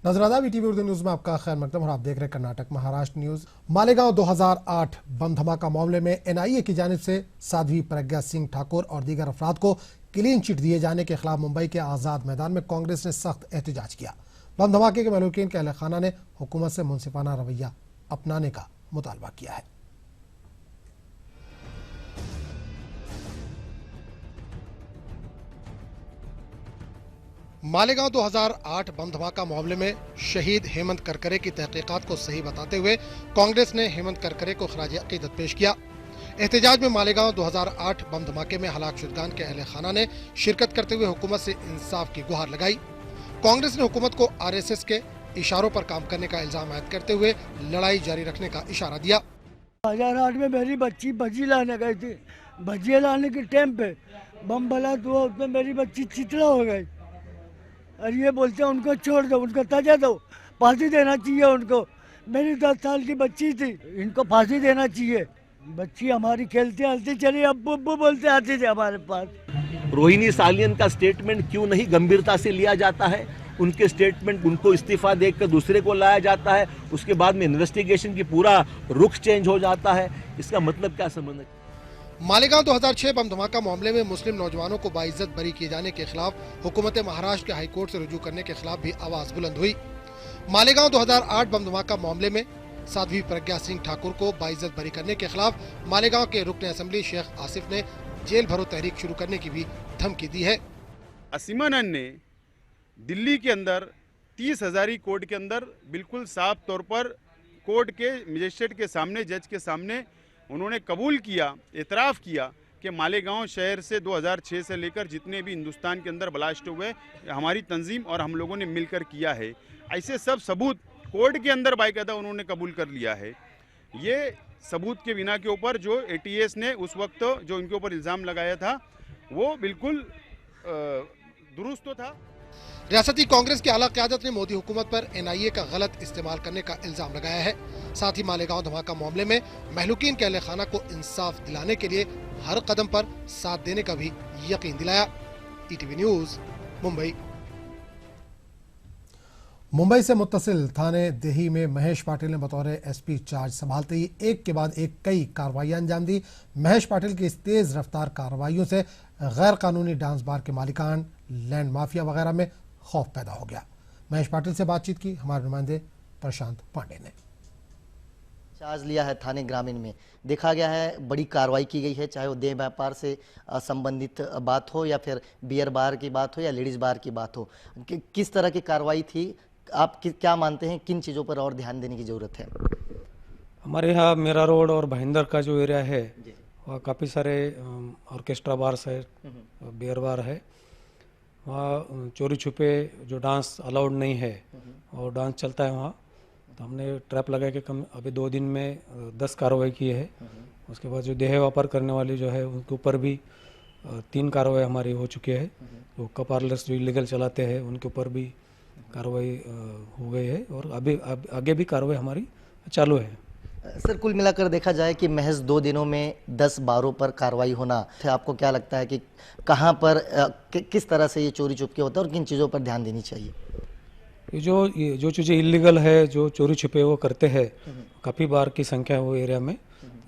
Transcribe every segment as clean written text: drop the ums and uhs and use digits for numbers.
नजरादा VTV Urdu news में आपका खैर मकदम और आप देख रहे हैं कर्नाटक महाराष्ट्र न्यूज। मालेगांव 2008 बम धमाका मामले में एनआईए की जानिब से साध्वी प्रज्ञा सिंह ठाकुर और दीगर अफराद को क्लीन चिट दिए जाने के खिलाफ मुंबई के आजाद मैदान में कांग्रेस ने सख्त एहतजाज किया। बम धमाके के महलूकीन के अहल खाना ने हुकूमत से मुनसिफाना रवैया अपनाने का मुतालबा किया है। मालेगांव 2008 बम धमाका मामले में शहीद हेमंत करकरे की तहकीकात को सही बताते हुए कांग्रेस ने हेमंत करकरे को खराज अकीदत पेश किया। एहतजाज में मालेगांव 2008 बम धमाके में हलाक शुदगान के अहले खाना ने शिरकत करते हुए हुकूमत से इंसाफ की गुहार लगाई। कांग्रेस ने हुकूमत को आरएसएस के इशारों पर काम करने का इल्जाम आयद करते हुए लड़ाई जारी रखने का इशारा दिया। 2008 में मेरी बच्ची भजी लाने गई थी। भजिया लाने के टाइम पे बम ब्लास्ट हुआ, उसमें मेरी बच्ची चितला हो गई। और ये बोलते हैं उनको छोड़ दो, उनको सजा दो, फांसी देना चाहिए उनको। मेरी 10 साल की बच्ची थी, इनको फांसी देना चाहिए। बच्ची हमारी खेलती हलती चली, अब्बू अब्बू बोलते आते थे हमारे पास। रोहिणी सालियन का स्टेटमेंट क्यों नहीं गंभीरता से लिया जाता है? उनके स्टेटमेंट, उनको इस्तीफा देकर दूसरे को लाया जाता है, उसके बाद में इन्वेस्टिगेशन की पूरा रुख चेंज हो जाता है। इसका मतलब क्या संबंध है? मालेगांव 2006 बम धमाका मामले में मुस्लिम नौजवानों को बाइज्जत बरी किए जाने के खिलाफ हुकूमत महाराष्ट्र के हाईकोर्ट से रुजू करने के खिलाफ भी आवाज बुलंद हुई। मालेगांव 2008 बम धमाका मामले में साध्वी प्रज्ञा सिंह ठाकुर को बाइज्जत बरी करने के खिलाफ मालेगांव के रुकन असेंबली शेख आसिफ ने जेल भरो तहरीक शुरू करने की भी धमकी दी है। असीमानंद ने दिल्ली के अंदर 30 हजारी कोर्ट के अंदर बिल्कुल साफ तौर पर कोर्ट के मजिस्ट्रेट के सामने, जज के सामने उन्होंने कबूल किया, इतराफ़ किया कि मालेगांव शहर से 2006 से लेकर जितने भी हिंदुस्तान के अंदर ब्लास्ट हुए हमारी तंजीम और हम लोगों ने मिलकर किया है। ऐसे सब सबूत कोर्ट के अंदर बाकायदा उन्होंने कबूल कर लिया है। ये सबूत के बिना के ऊपर जो एटीएस ने उस वक्त जो इनके ऊपर इल्ज़ाम लगाया था वो बिल्कुल दुरुस्त तो था। रियासती कांग्रेस की आला क़यादत ने मोदी हुकूमत पर एनआईए का गलत इस्तेमाल करने का इल्जाम लगाया है। साथ ही मालेगांव धमाका मामले में महलूकीन के अहले खाना को इंसाफ दिलाने के लिए हर कदम पर साथ देने का भी यकीन दिलाया। ETV news Mumbai. मुंबई से मुत्तसिल थाने देही में महेश पाटिल ने बतौर एसपी चार्ज संभालते ही एक के बाद एक कई कार्रवाइयां अंजाम दी। महेश पाटिल की इस तेज रफ्तार कार्रवाइयों से गैर कानूनी डांस बार के मालिकान, लैंड माफिया वगैरह में खौफ पैदा हो गया। महेश पाटिल से बातचीत की हमारे नुमाइंदे प्रशांत पांडे ने। चार्ज लिया है थाने ग्रामीण में, देखा गया है बड़ी कार्रवाई की गई है, चाहे वो देह व्यापार से संबंधित बात हो या फिर बियर बार की बात हो या लेडीज बार की बात हो। किस तरह की कार्रवाई थी? आप क्या मानते हैं, किन चीज़ों पर और ध्यान देने की ज़रूरत है? हमारे यहाँ मेरा रोड और भाईंदर का जो एरिया है वहाँ काफ़ी सारे ऑर्केस्ट्रा बार्स है, बियर बार है। वहाँ चोरी छुपे जो डांस अलाउड नहीं है और डांस चलता है वहाँ, तो हमने ट्रैप लगा के कम अभी 2 दिन में 10 कार्रवाई की है। उसके बाद जो देह व्यापार करने वाले जो है उनके ऊपर भी 3 कार्रवाई हमारी हो चुकी है। तो हुक्का पार्लर्स जो इलीगल चलाते हैं उनके ऊपर भी कार्रवाई हो गई है और अभी आगे भी कार्रवाई हमारी चालू है। सर, कुल मिलाकर देखा जाए कि महज 2 दिनों में 10 बारों पर कार्रवाई होना, आपको क्या लगता है कि कहां पर किस तरह से ये चोरी छुपके होता है और किन चीज़ों पर ध्यान देनी चाहिए? ये जो चीज़ें इलीगल है, जो चोरी छुपे वो करते हैं, काफ़ी बार की संख्या है वो एरिया में,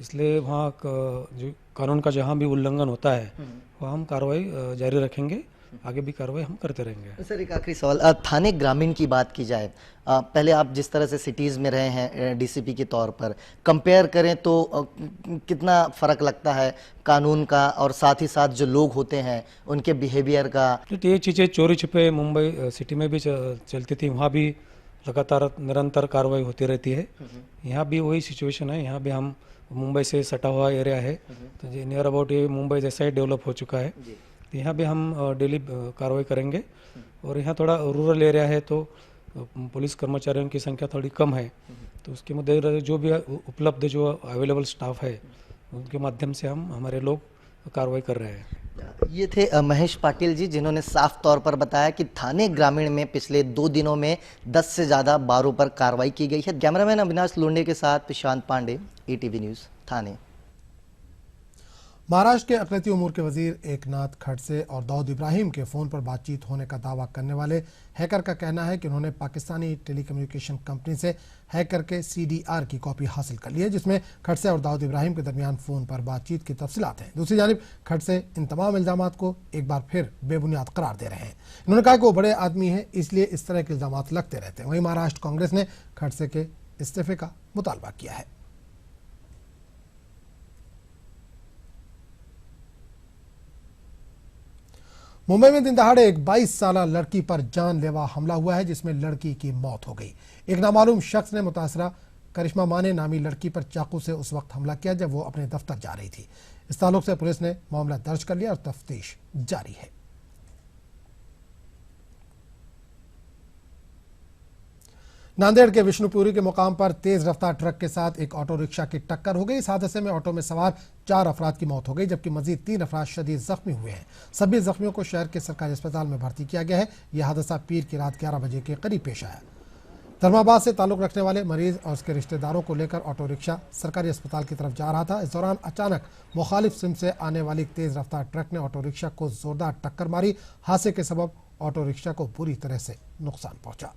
इसलिए वहाँ जो कानून का जहाँ भी उल्लंघन होता है वहाँ हम कार्रवाई जारी रखेंगे, आगे भी कार्रवाई हम करते रहेंगे। सर, एक आखिरी सवाल, थाने ग्रामीण की बात की जाए, पहले आप जिस तरह से सिटीज़ में रहे हैं डीसीपी के तौर पर, कंपेयर करें तो कितना फ़र्क लगता है कानून का और साथ ही साथ जो लोग होते हैं उनके बिहेवियर का? ये चीज़ें चोरी छुपे मुंबई सिटी में भी चलती थी, वहाँ भी लगातार निरंतर कार्रवाई होती रहती है। यहाँ भी वही सिचुएशन है। यहाँ भी हम मुंबई से सटा हुआ एरिया है, तो ये नियर अबाउट ये मुंबई जैसा ही डेवलप हो चुका है। यहाँ भी हम डेली कार्रवाई करेंगे और यहाँ थोड़ा रूरल एरिया है तो पुलिस कर्मचारियों की संख्या थोड़ी कम है, तो उसके मद्देनजर जो भी उपलब्ध जो अवेलेबल स्टाफ है उनके माध्यम से हमारे लोग कार्रवाई कर रहे हैं। ये थे महेश पाटिल जी, जिन्होंने साफ तौर पर बताया कि थाने ग्रामीण में पिछले 2 दिनों में 10 से ज़्यादा बारों पर कार्रवाई की गई है। कैमरामैन अविनाश लोंडे के साथ प्रशांत पांडे, ईटीवी न्यूज़ थाने। महाराष्ट्र के अक़लियती उमूर के वजीर एकनाथ खड़से और दाऊद इब्राहिम के फ़ोन पर बातचीत होने का दावा करने वाले हैकर का कहना है कि उन्होंने पाकिस्तानी टेलीकम्युनिकेशन कंपनी से हैक करके CDR की कॉपी हासिल कर ली है, जिसमें खड़से और दाऊद इब्राहिम के दरमियान फ़ोन पर बातचीत की तफसीलात हैं। दूसरी जानिब खड़से इन तमाम इल्ज़ामात को एक बार फिर बेबुनियाद करार दे रहे हैं। इन्होंने कहा कि वो बड़े आदमी हैं, इसलिए इस तरह के इल्ज़ामात लगते रहते हैं। वहीं महाराष्ट्र कांग्रेस ने खड़से के इस्तीफे का मुतालबा किया है। मुंबई में दिन दहाड़े एक 22 साल लड़की पर जानलेवा हमला हुआ है, जिसमें लड़की की मौत हो गई। एक नामालूम शख्स ने मुतासरा करिश्मा माने नामी लड़की पर चाकू से उस वक्त हमला किया जब वो अपने दफ्तर जा रही थी। इस ताल्लुक से पुलिस ने मामला दर्ज कर लिया और तफ्तीश जारी है। नांदेड़ के विष्णुपुरी के मुकाम पर तेज रफ्तार ट्रक के साथ एक ऑटो रिक्शा की टक्कर हो गई। इस हादसे में ऑटो में सवार 4 अफराद की मौत हो गई, जबकि मजीद 3 अफराद शदीद जख्मी हुए हैं। सभी जख्मियों को शहर के सरकारी अस्पताल में भर्ती किया गया है। यह हादसा पीर की रात 11 बजे के करीब पेश आया। धर्माबाद से ताल्लुक रखने वाले मरीज और उसके रिश्तेदारों को लेकर ऑटो रिक्शा सरकारी अस्पताल की तरफ जा रहा था। इस दौरान अचानक मुखालिफ सिम से आने वाली तेज रफ्तार ट्रक ने ऑटो रिक्शा को जोरदार टक्कर मारी। हादसे के सबब ऑटो रिक्शा को बुरी तरह से नुकसान पहुंचा।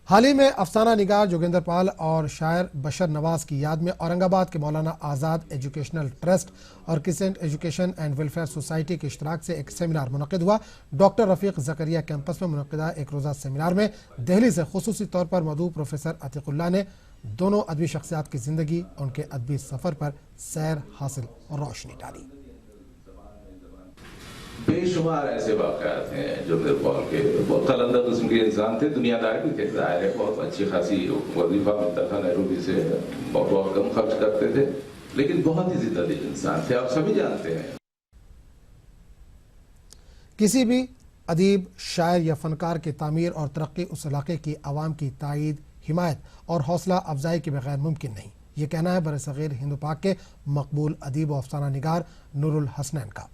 हाल ही में अफसाना निगार जोगिंदर पाल और शायर बशर नवाज की याद में औरंगाबाद के मौलाना आज़ाद एजुकेशनल ट्रस्ट और crescent education and welfare society के इश्तराक से एक सेमिनार मुनक़िद हुआ। डॉक्टर रफ़ीक ज़करिया कैंपस में मुनक़िदा एक रोज़ा सेमिनार में दिल्ली से खुसूसी तौर पर मदऊ प्रोफेसर अतीकुल्लाह ने दोनों अदबी शख्सियात की ज़िंदगी, उनके अदबी सफ़र पर सैर हासिल रोशनी डाली। बेशुमार ऐसे वाक़यात हैं जो मेरे पाल के बहुत कलंदर किस्म के इंसान थे, दुनियादार भी थे, ज़ाहिर है बहुत अच्छी खासी वजीफा मिलता था, नैरोबी से बहुत कम खर्च करते थे, लेकिन बहुत ही जिद्दी इंसान थे, आप सभी जानते हैं। किसी भी अदीब, शायर या फनकार की तामीर और तरक्की उस इलाके की आवाम की तायीद, हिमायत और हौसला अफजाई के बगैर मुमकिन नहीं। ये कहना है बरसग़ीर हिंद पाक के मकबूल अदीब और अफसाना निगार नूरुल हसनैन का।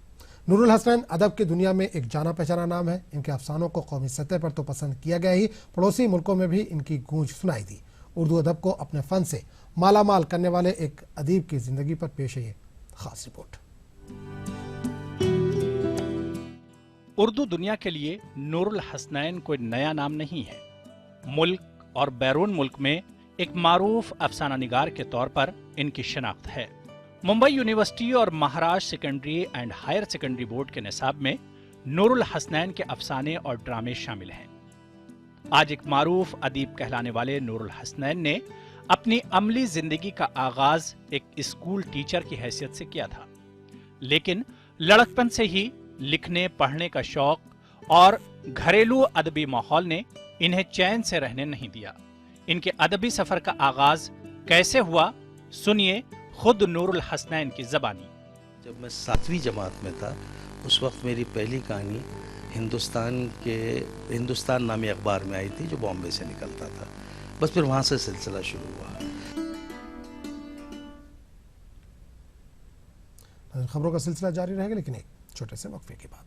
नूरुल हसनैन अदब की दुनिया में एक जाना पहचाना नाम है। इनके अफसानों को कौमी सतह पर तो पसंद किया गया ही, पड़ोसी मुल्कों में भी इनकी गूंज सुनाई दी। उर्दू अदब को अपने फ़न से माला माल करने वाले एक अदीब की ज़िंदगी पर पेश है ये खास रिपोर्ट। उर्दू दुनिया के लिए नूरुल हसनैन कोई नया नाम नहीं है। मुल्क और बैरून मुल्क में एक मारूफ अफसाना निगार के तौर पर इनकी शनाख्त है। मुंबई यूनिवर्सिटी और Maharashtra secondary and higher secondary board के निसाब में नूरुल हसनैन के अफसाने और ड्रामे शामिल हैं। आज एक मारूफ अदीब कहलाने वाले नूरुल हसनैन ने अपनी अमली जिंदगी का आगाज एक स्कूल टीचर की हैसियत से किया था, लेकिन लड़कपन से ही लिखने पढ़ने का शौक और घरेलू अदबी माहौल ने इन्हें चैन से रहने नहीं दिया। इनके अदबी सफर का आगाज कैसे हुआ, सुनिए खुद नूरुल हसनैन की ज़बानी। जब मैं 7वीं जमात में था, उस वक्त मेरी पहली कहानी हिंदुस्तान नामी अखबार में आई थी, जो बॉम्बे से निकलता था। बस फिर वहाँ से सिलसिला शुरू हुआ। खबरों का सिलसिला जारी रहेगा, लेकिन एक छोटे से वक्फे के बाद।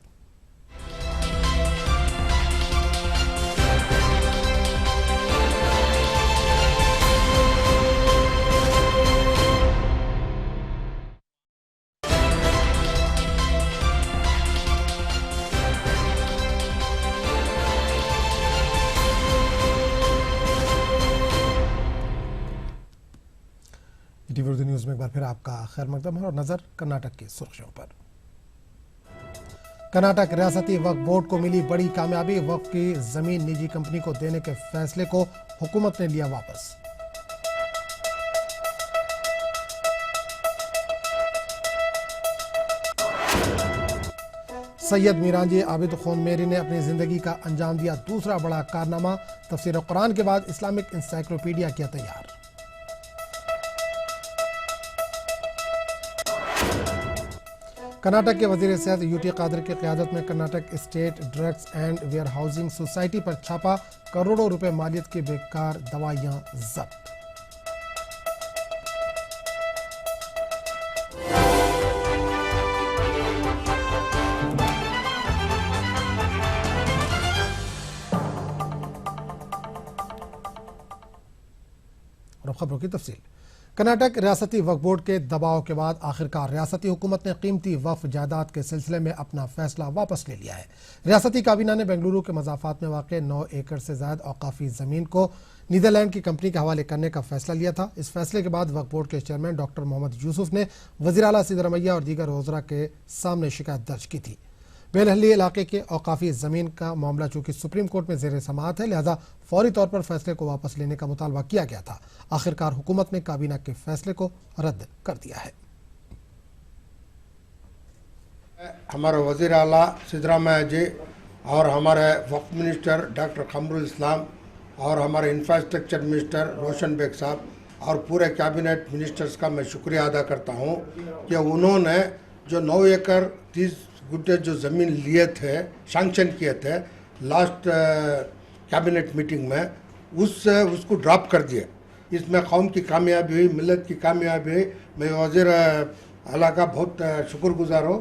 टीवी उर्दू न्यूज़ में एक बार फिर आपका खैर मकदम है और नजर कर्नाटक की सुर्खियों पर। कर्नाटक रियासती वक्फ बोर्ड को मिली बड़ी कामयाबी। वक्फ की जमीन निजी कंपनी को देने के फैसले को हुकूमत ने लिया वापस। सैयद मीरांजी आबिद खून मेरी ने अपनी जिंदगी का अंजाम दिया दूसरा बड़ा कारनामा। तफसीर कुरान के बाद इस्लामिक इंसाइक्लोपीडिया किया तैयार। कर्नाटक के वजीर सेहत यूटी कादर की क़यादत में Karnataka state drugs and warehousing society पर छापा। करोड़ों रुपए मालियत की बेकार दवाइयां जब्त। और अब खबरों की तफसील। कर्नाटक रियासती वक्फ बोर्ड के दबाव के बाद आखिरकार रियासती हुकूमत ने कीमती वक्फ जायदाद के सिलसिले में अपना फैसला वापस ले लिया है। रियासती काबीना ने बेंगलुरु के मज़ाफ़ात में वाक़ 9 एकड़ से ज़्यादा औक़ाफ़ी ज़मीन को नीदरलैंड की कंपनी के हवाले करने का फैसला लिया था। इस फैसले के बाद वक्फ बोर्ड के चेयरमैन डॉक्टर मोहम्मद यूसुफ ने वज़ीर आला सिद्धरमैया और दीगर वज़रा के सामने शिकायत दर्ज की थी। बेलहली इलाके के औक़ाफ़ी ज़मीन का मामला चूँकि सुप्रीम कोर्ट में ज़ेर समाअत है, लिहाजा फौरी तौर पर फैसले को वापस लेने का मुतालबा किया गया था। आखिरकार हुकूमत ने काबीना के फैसले को रद्द कर दिया है। हमारे वज़ीर आला सिद्धरमैया जी और हमारे वक्फ मिनिस्टर डॉक्टर कमरुल इस्लाम और हमारे इंफ्रास्ट्रक्चर मिनिस्टर रोशन बेग साहब और पूरे कैबिनेट मिनिस्टर्स का मैं शुक्रिया अदा करता हूँ कि उन्होंने जो 9 एकड़ 30 गुंठे जो ज़मीन लिए थे, सैंक्शन किए थे लास्ट कैबिनेट मीटिंग में, उसको ड्रॉप कर दिए। इसमें कौम की कामयाबी हुई, मिलत की कामयाबी हुई। मैं वज़ीर आला का बहुत शुक्रगुजार हूँ।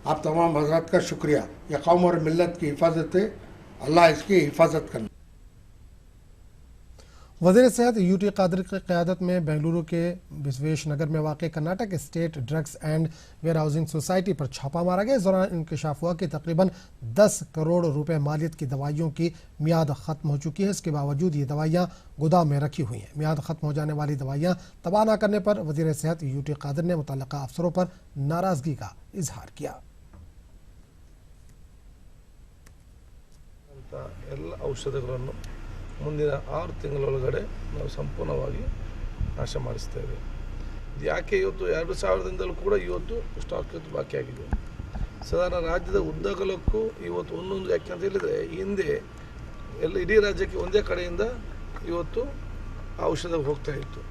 आप तमाम हज़रात का शुक्रिया। यह कौम और मिलत की हिफाजत है, अल्लाह इसकी हिफाजत करना। वज़ीर सेहत यूटी कादर की क़यादत में बेंगलुरु के विश्वेश नगर में वाक़ Karnataka state drugs and warehousing society पर छापा मारा गया। इस दौरान इंकशाफ हुआ कि तकरीबन 10 करोड़ रुपए मालियत की दवाइयों की मियाद ख़त्म हो चुकी है। इसके बावजूद ये दवाइयाँ गोदाम में रखी हुई हैं। मियाद ख़त्म हो जाने वाली दवाइयाँ तबाह न करने पर वज़ीर सेहत यूटी कादर ने मुतल्लिक़ा अफसरों पर नाराज़गी का इजहार किया। ಎಲ್ಲ ಔಷಧಗಳನ್ನು ಮುಂದಿನ 6 ತಿಂಗಳೊಳಗಡೆ ನಾವು ಸಂಪೂರ್ಣವಾಗಿ ನಾಶ ಮಾಡಿಸ್ತೇವೆ. ಇದು ಯಾಕೆ ಇವತ್ತು 2000ದಿಂದಲೂ ಕೂಡ ಇವತ್ತು ಸ್ಟಾಕ್ ಇವತ್ತು ಬಾಕಿ ಆಗಿದೆ. ಸಾಧಾರಣ ರಾಜ್ಯದ ಉದ್ದಗಲಕ್ಕೂ ಇವತ್ತು ಒಂದೊಂದು, ಯಾಕೆ ಅಂತ ಹೇಳಿದರೆ ಹಿಂದೆ ಎಲ್ಲ ಇಡೀ ರಾಜ್ಯಕ್ಕೆ ಒಂದೇ ಕಡೆಯಿಂದ ಇವತ್ತು ಔಷಧ ಹೋಗ್ತಾ ಇತ್ತು.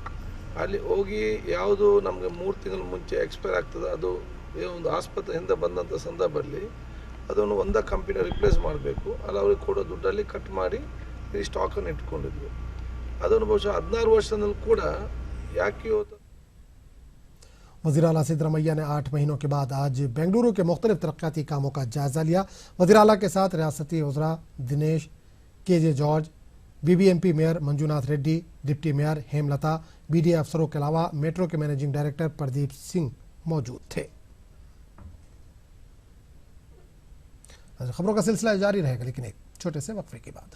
ಅಲ್ಲಿ ಹೋಗಿ ಯಾವುದು ನಮಗೆ 3 ತಿಂಗಳ ಮುಂಚೆ ಎಕ್ಸ್ಪೈರ್ ಆಗ್ತದೆ, ಅದು ಒಂದು ಆಸ್ಪತ್ರೆಯಿಂದ ಬಂದಂಥ ಸಂದರ್ಭದಲ್ಲಿ ಅದನ್ನು ಒಂದೇ ಕಂಪನಿ ರಿಪ್ಲೇಸ್ ಮಾಡಬೇಕು, ಅಲ್ಲ ಅವ್ರಿಗೆ ಕೊಡೋ ದುಡ್ಡಲ್ಲಿ ಕಟ್ ಮಾಡಿ ಈ ಸ್ಟಾಕನ್ನು ಇಟ್ಕೊಂಡಿದ್ವಿ. ಅದನ್ನು ಬಹುಶಃ 16 ವರ್ಷದಲ್ಲಿ ಕೂಡ ಯಾಕೆ ಇವತ್ತು वज़ीर आला सिद्धरमैया ने 8 महीनों के बाद आज बेंगलुरु के मुख्तलिफ तरक्याती कामों का जायजा लिया। वज़ीर आला के साथ रियासती वज़रा Dinesh KJ George, BBMP mayor Manjunath Reddy, deputy mayor Hemlata, BDA अफसरों के अलावा मेट्रो के मैनेजिंग डायरेक्टर प्रदीप सिंह मौजूद थे। खबरों का सिलसिला जारी रहेगा, लेकिन एक छोटे से वक्फे के बाद।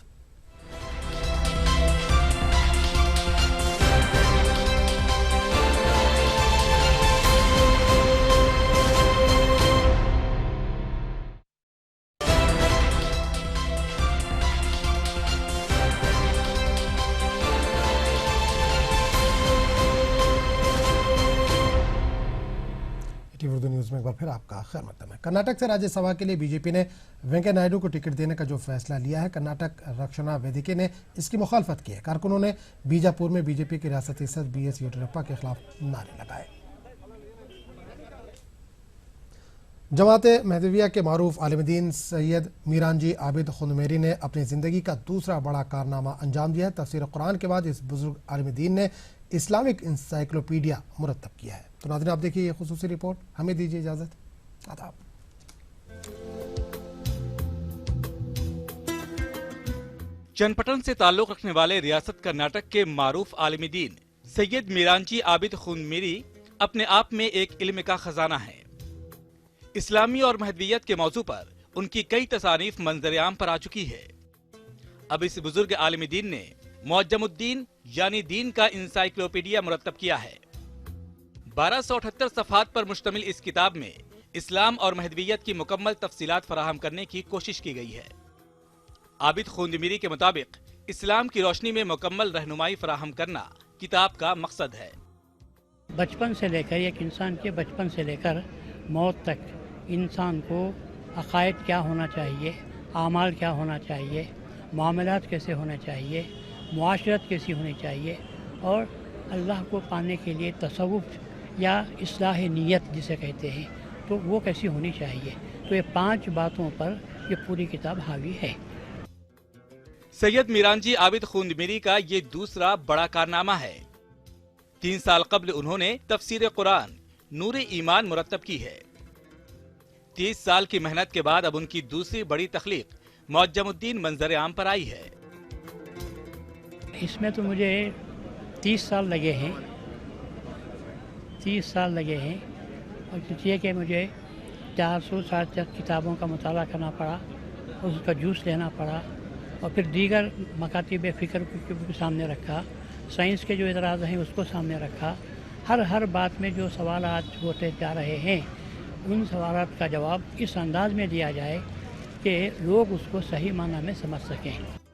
उर्दू न्यूज़ में एक बार फिर आपका खैर मकदम है। कर्नाटक से राज्यसभा के लिए बीजेपी ने वेंकैया नायडू को टिकट देने का जो फैसला लिया है, कर्नाटक रक्षणा वेदिके ने इसकी मुखालफत की है। कारकुनों ने बीजापुर में बीजेपी के रियासती सदर BS येडियुरप्पा के खिलाफ नारे लगाए। जमात महदविया के मारूफ आलिमदीन सैयद मीरानजी आबिद खुंदमेरी ने अपनी ज़िंदगी का दूसरा बड़ा कारनामा अंजाम दिया है। तफसीर कुरान के बाद इस बुजुर्ग आलिमदीन ने इस्लामिक इंसाइक्लोपीडिया मुरतब किया है। तो नाज़रीन, आप देखिए ये खुसूसी रिपोर्ट। हमें दीजिए इजाज़त। आदाब। चनपटन से ताल्लुक रखने वाले रियासत कर्नाटक के मारूफ आलिमदीन सैयद मीरानजी आबिद खुंदमेरी अपने आप में एक इल्म का खजाना है। इस्लामी और महदवियत के मौजू पर उनकी कई तसानीफ मंजर-ए-आम पर आ चुकी है। अब इस बुजुर्ग आलिमदीन ने मुअज्जमुद्दीन यानी दीन का इंसाइक्लोपीडिया मुरतब किया है। 1278 सफ़हात पर मुश्तमिल इस किताब में इस्लाम और महदवियत की मुकम्मल तफसीलात फराहम करने की कोशिश की गई है। आबिद खुंदमेरी के मुताबिक इस्लाम की रोशनी में मुकम्मल रहनुमाई फराहम करना किताब का मकसद है। बचपन से लेकर एक इंसान के बचपन से लेकर मौत तक इंसान को अकायद क्या होना चाहिए, आमाल क्या होना चाहिए, मामलात कैसे होने चाहिए, मुआशरत कैसी होनी चाहिए और अल्लाह को पाने के लिए तसव्वुफ या इस्लाह नियत जिसे कहते हैं, तो वो कैसी होनी चाहिए। तो ये 5 बातों पर ये पूरी किताब हावी है। सैयद मीरानजी आबिद खुंदमेरी का ये दूसरा बड़ा कारनामा है। 3 साल कब्ल उन्होंने तफसीर कुरान नूर ईमान मुरतब की है। 30 साल की मेहनत के बाद अब उनकी दूसरी बड़ी तख्लीक मुअज्जमुद्दीन मंजर-ए-आम पर आई है। इसमें तो मुझे 30 साल लगे हैं 30 साल लगे हैं और इसलिए कि मुझे 400-450 किताबों का मुताला करना पड़ा, उसका जूस लेना पड़ा और फिर दीगर मकातिब फ़िक्र को सामने रखा, साइंस के जो इतराज़ हैं उसको सामने रखा। हर बात में जो सवालात होते जा रहे हैं उन सवालात का जवाब इस अंदाज़ में दिया जाए कि लोग उसको सही माना में समझ सकें।